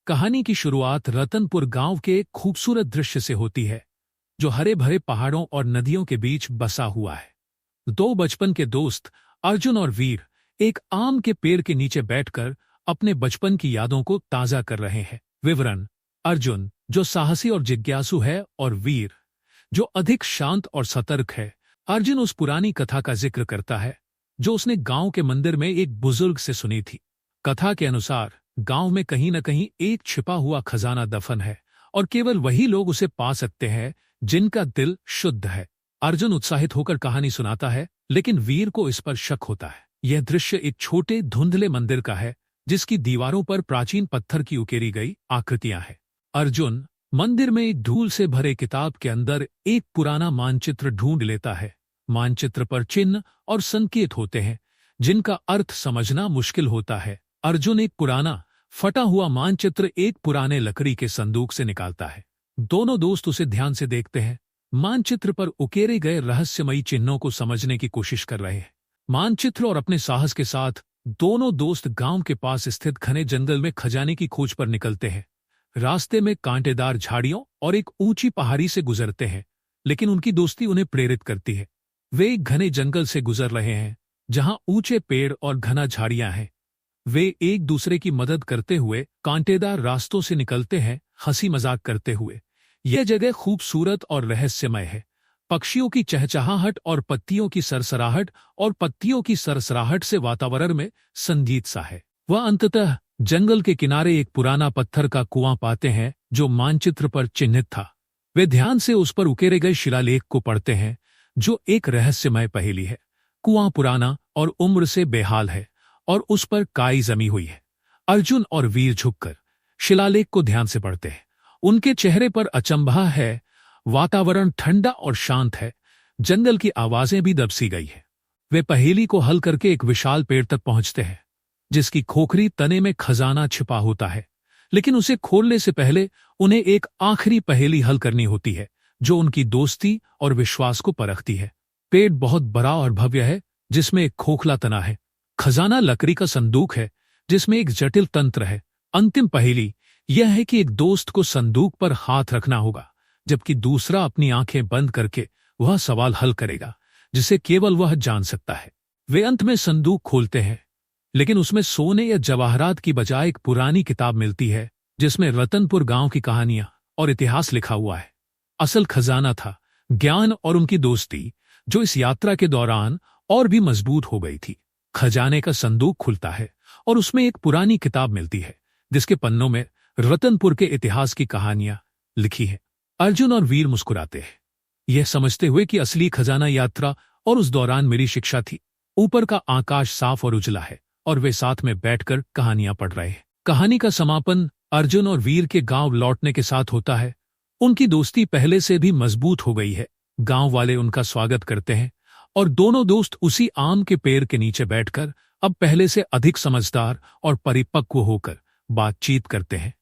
कहानी की शुरुआत रतनपुर गांव के एक खूबसूरत दृश्य से होती है, जो हरे भरे पहाड़ों और नदियों के बीच बसा हुआ है। दो बचपन के दोस्त अर्जुन और वीर एक आम के पेड़ के नीचे बैठकर अपने बचपन की यादों को ताजा कर रहे हैं। विवरण: अर्जुन, जो साहसी और जिज्ञासु है, और वीर, जो अधिक शांत और सतर्क है। अर्जुन उस पुरानी कथा का जिक्र करता है जो उसने गांव के मंदिर में एक बुजुर्ग से सुनी थी। कथा के अनुसार गांव में कहीं न कहीं एक छिपा हुआ खजाना दफन है, और केवल वही लोग उसे पा सकते हैं जिनका दिल शुद्ध है। अर्जुन उत्साहित होकर कहानी सुनाता है, लेकिन वीर को इस पर शक होता है। यह दृश्य एक छोटे धुंधले मंदिर का है, जिसकी दीवारों पर प्राचीन पत्थर की उकेरी गई आकृतियां हैं। अर्जुन मंदिर में एक धूल से भरे किताब के अंदर एक पुराना मानचित्र ढूंढ लेता है। मानचित्र पर चिन्ह और संकेत होते हैं, जिनका अर्थ समझना मुश्किल होता है। अर्जुन एक पुराना फटा हुआ मानचित्र एक पुराने लकड़ी के संदूक से निकालता है। दोनों दोस्त उसे ध्यान से देखते हैं, मानचित्र पर उकेरे गए रहस्यमयी चिन्हों को समझने की कोशिश कर रहे हैं। मानचित्र और अपने साहस के साथ दोनों दोस्त गांव के पास स्थित घने जंगल में खजाने की खोज पर निकलते हैं। रास्ते में कांटेदार झाड़ियों और एक ऊंची पहाड़ी से गुजरते हैं, लेकिन उनकी दोस्ती उन्हें प्रेरित करती है। वे एक घने जंगल से गुजर रहे हैं, जहां ऊंचे पेड़ और घना झाड़ियां हैं। वे एक दूसरे की मदद करते हुए कांटेदार रास्तों से निकलते हैं, हंसी मजाक करते हुए। यह जगह खूबसूरत और रहस्यमय है। पक्षियों की चहचहाहट और पत्तियों की सरसराहट से वातावरण में संगीत सा है। वह अंततः जंगल के किनारे एक पुराना पत्थर का कुआं पाते हैं, जो मानचित्र पर चिन्हित था। वे ध्यान से उस पर उकेरे गए शिलालेख को पढ़ते हैं, जो एक रहस्यमय पहेली है। कुआं पुराना और उम्र से बेहाल है, और उस पर काई जमी हुई है। अर्जुन और वीर झुककर शिलालेख को ध्यान से पढ़ते हैं। उनके चेहरे पर अचंभा है। वातावरण ठंडा और शांत है, जंगल की आवाजें भी दबसी गई है। वे पहेली को हल करके एक विशाल पेड़ तक पहुंचते हैं, जिसकी खोखली तने में खजाना छिपा होता है। लेकिन उसे खोलने से पहले उन्हें एक आखिरी पहेली हल करनी होती है, जो उनकी दोस्ती और विश्वास को परखती है। पेड़ बहुत बड़ा और भव्य है, जिसमें एक खोखला तना है। खजाना लकड़ी का संदूक है, जिसमें एक जटिल तंत्र है। अंतिम पहेली यह है कि एक दोस्त को संदूक पर हाथ रखना होगा, जबकि दूसरा अपनी आंखें बंद करके वह सवाल हल करेगा, जिसे केवल वह जान सकता है। वे अंत में संदूक खोलते हैं, लेकिन उसमें सोने या जवाहरात की बजाय एक पुरानी किताब मिलती है, जिसमें रतनपुर गांव की कहानियां और इतिहास लिखा हुआ है। असल खजाना था ज्ञान और उनकी दोस्ती, जो इस यात्रा के दौरान और भी मजबूत हो गई थी। खजाने का संदूक खुलता है और उसमें एक पुरानी किताब मिलती है, जिसके पन्नों में रतनपुर के इतिहास की कहानियां लिखी हैं। अर्जुन और वीर मुस्कुराते हैं, यह समझते हुए कि असली खजाना यात्रा और उस दौरान मेरी शिक्षा थी। ऊपर का आकाश साफ और उजला है, और वे साथ में बैठकर कहानियां पढ़ रहे हैं। कहानी का समापन अर्जुन और वीर के गांव लौटने के साथ होता है। उनकी दोस्ती पहले से भी मजबूत हो गई है। गांव वाले उनका स्वागत करते हैं, और दोनों दोस्त उसी आम के पेड़ के नीचे बैठकर अब पहले से अधिक समझदार और परिपक्व होकर बातचीत करते हैं।